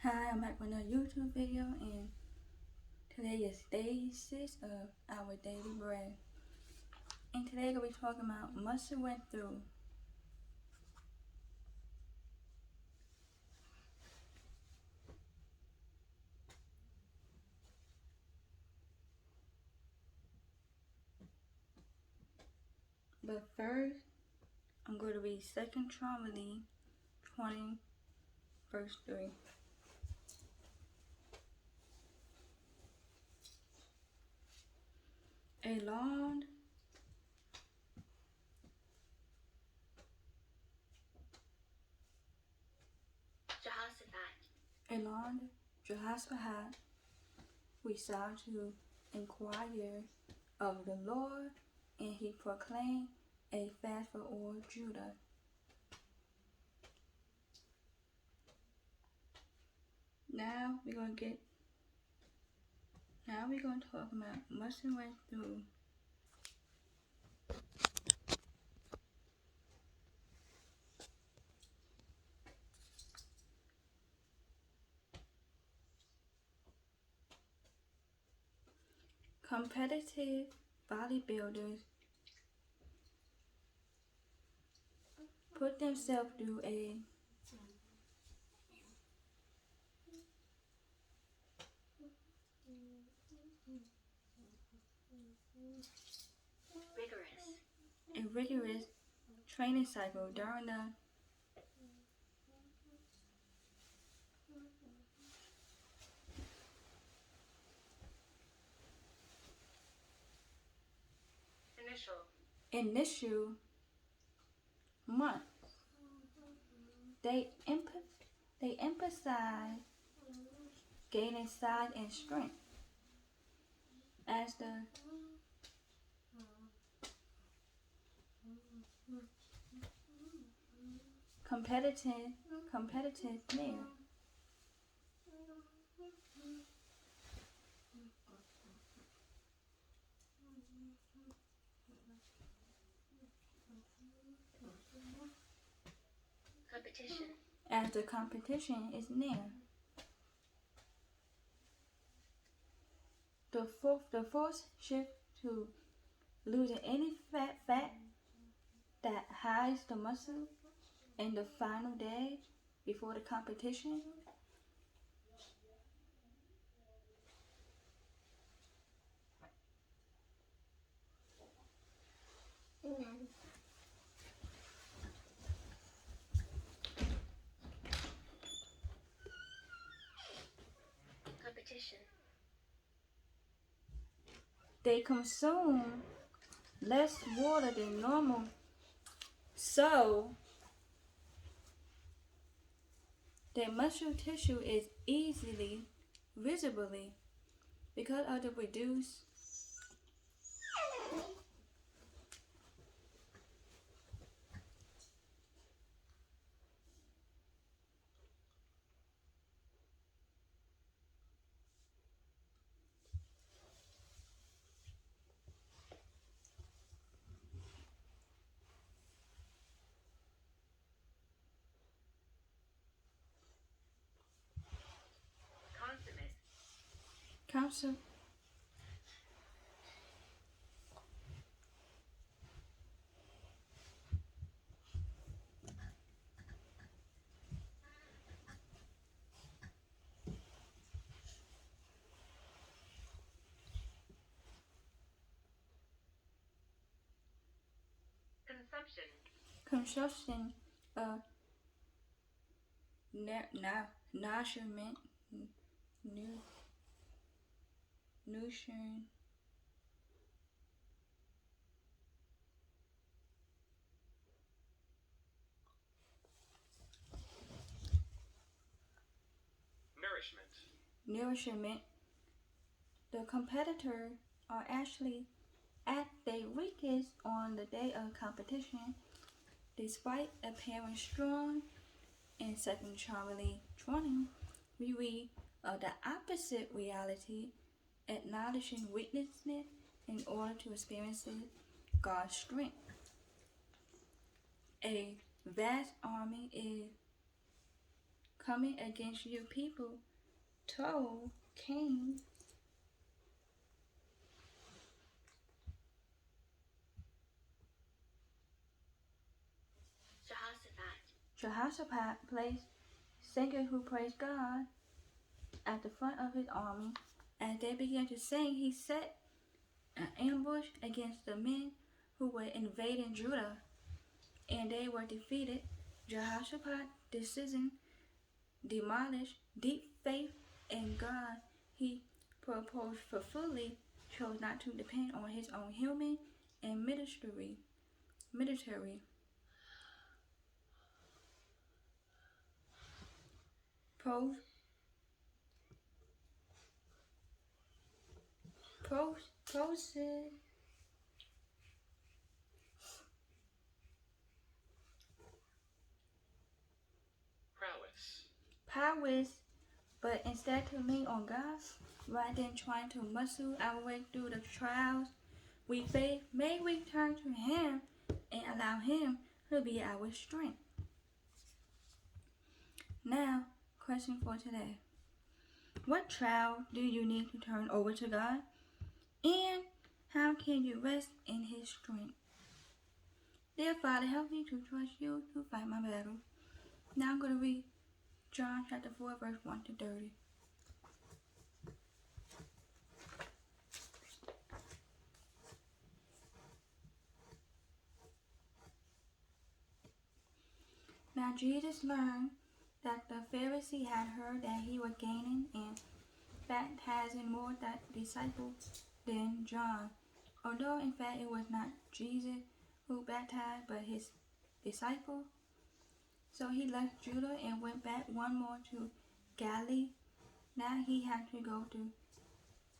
Hi, I'm back with another YouTube video, and today is day 6 of our daily bread. And today we'll be talking about mustard went through. But first, I'm going to read 2 Chronicles 20, verse 3. Elond, Jehoshaphat, we sought to inquire of the Lord, and he proclaimed a fast for all Judah. Now we're going to talk about mustard went through. Competitive bodybuilders put themselves through a rigorous training cycle during the initial months. They emphasize gaining size and strength as the competitiveness. As the competition is near. The fourth shift to losing any fat that hides the muscle in the final day before the competition. They consume less water than normal, so their muscle tissue is easily visibly because of the reduced consumption. Consumption of nourishment, nutrient, nourishment. The competitors are actually at their weakest on the day of competition, despite appearing strong. In 2 Chronicles 20, we read of the opposite reality, acknowledging weakness in order to experience God's strength. A vast army is coming against you people, told King Jehoshaphat placed singers who praised God at the front of his army. As they began to sing, he set an ambush against the men who were invading Judah, and they were defeated. Jehoshaphat's decision demolished deep faith in God he purposefully chose not to depend on his own human and military prowess, but instead to lean on God rather than trying to muscle our way through the trials we face. May we turn to Him and allow Him to be our strength. Now, question for today. What trial do you need to turn over to God? And how can you rest in His strength? Dear Father, help me to trust you to fight my battle. Now I'm going to read John chapter 4, verse 1 to 30. Now Jesus learned that the Pharisee had heard that he was gaining and baptizing more disciples than John, although in fact it was not Jesus who baptized but his disciple. So he left Judah and went back one more to Galilee. Now he had to go to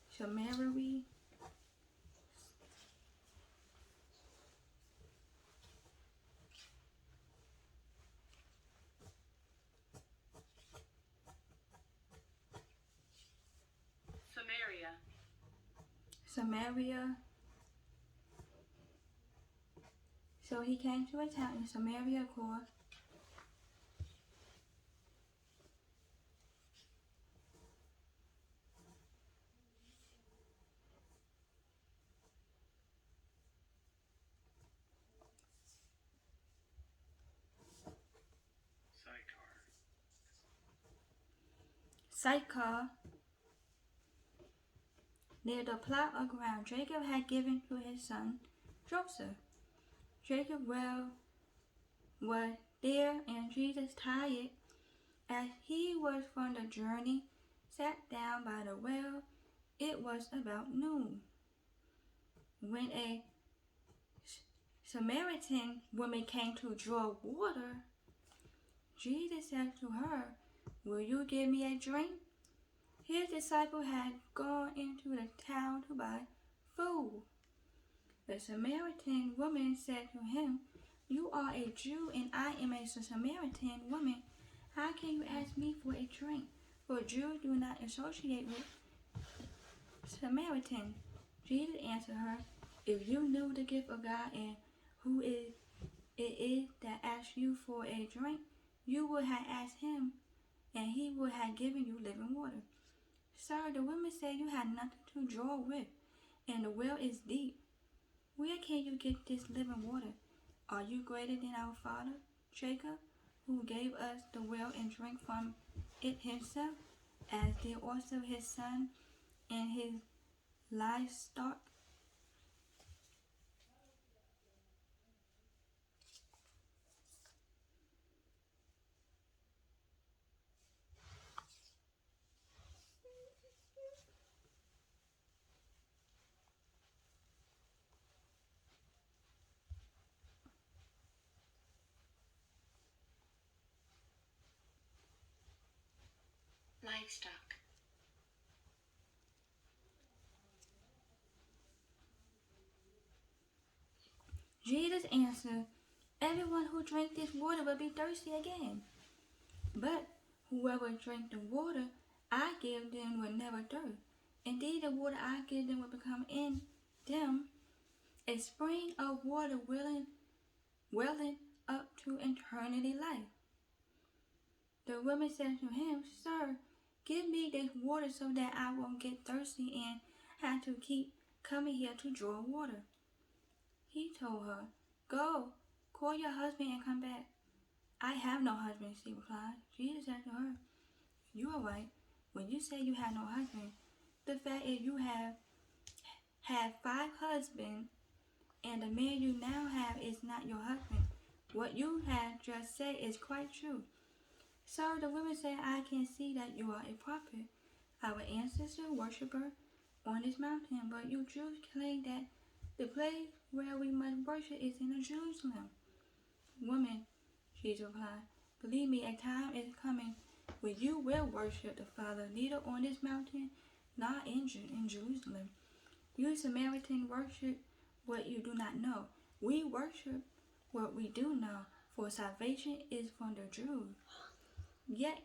Samaria. So he came to a town in Samaria called Sychar, near the plot of ground Jacob had given to his son Joseph. Jacob was there, and Jesus, tired as he was from the journey, sat down by the well. It was about noon. When a Samaritan woman came to draw water, Jesus said to her, "Will you give me a drink?" His disciple had gone into the town to buy food. The Samaritan woman said to him, "You are a Jew and I am a Samaritan woman. How can you ask me for a drink?" For Jews do not associate with Samaritans. Jesus answered her, "If you knew the gift of God and who it is that asks you for a drink, you would have asked him, and he would have given you living water." "Sir," the woman said, "you have nothing to draw with, and the well is deep. Where can you get this living water? Are you greater than our father, Jacob, who gave us the well and drank from it himself, as did also his son and his livestock?" Livestock. Jesus answered, "Everyone who drinks this water will be thirsty again. But whoever drinks the water I give them will never thirst. Indeed, the water I give them will become in them a spring of water welling up to eternity life." The woman said to him, Sir, give me this water so that I won't get thirsty and have to keep coming here to draw water. He told her, Go, call your husband and come back. I have no husband, she replied. Jesus said to her, You are right when you say you have no husband. The fact is you have had 5 husbands, and the man you now have is not your husband. What you have just said is quite true. So the woman said, I can see that you are a prophet. Our ancestor worshiper on this mountain, but you Jews claim that the place where we must worship is in Jerusalem. Woman, Jesus replied, believe me, a time is coming when you will worship the Father neither on this mountain nor in Jerusalem. You Samaritans worship what you do not know. We worship what we do know, for salvation is from the Jews. Yet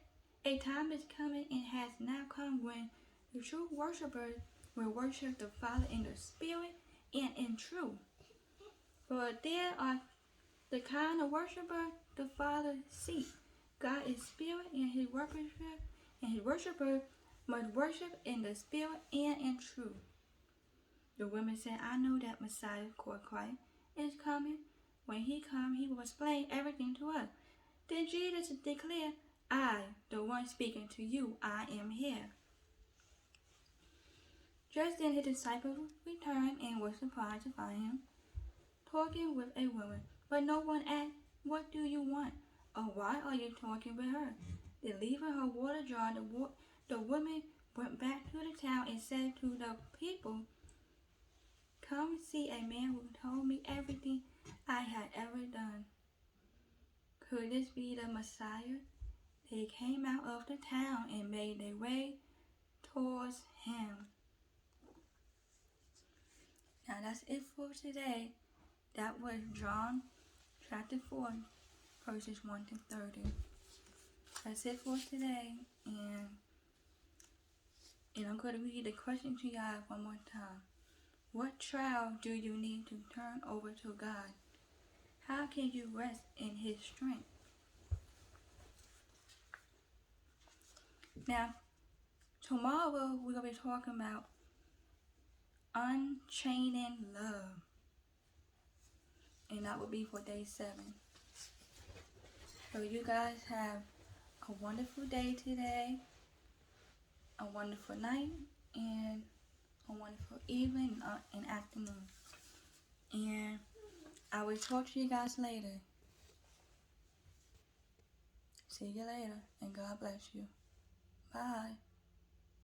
a time is coming and has now come when the true worshippers will worship the Father in the Spirit and in truth. For there are the kind of worshiper the Father seeks. God is Spirit, and His worshippers must worship in the Spirit and in truth. The woman said, I know that Messiah, called Christ, is coming. When He comes, He will explain everything to us. Then Jesus declared, I, the one speaking to you, I am here. Just then His disciples returned and were surprised to find Him talking with a woman. But no one asked, What do you want? Or why are you talking with her? Then leaving her water jar, the woman went back to the town and said to the people, Come see a man who told me everything I had ever done. Could this be the Messiah? They came out of the town and made their way towards Him. Now that's it for today. That was John chapter 4, verses 1 to 30. That's it for today. And I'm going to read the question to y'all one more time. What trial do you need to turn over to God? How can you rest in His strength? Now, tomorrow we're going to be talking about unchaining love. And that will be for day 7. So you guys have a wonderful day today, a wonderful night, and a wonderful evening and afternoon. And I will talk to you guys later. See you later, and God bless you. Bye.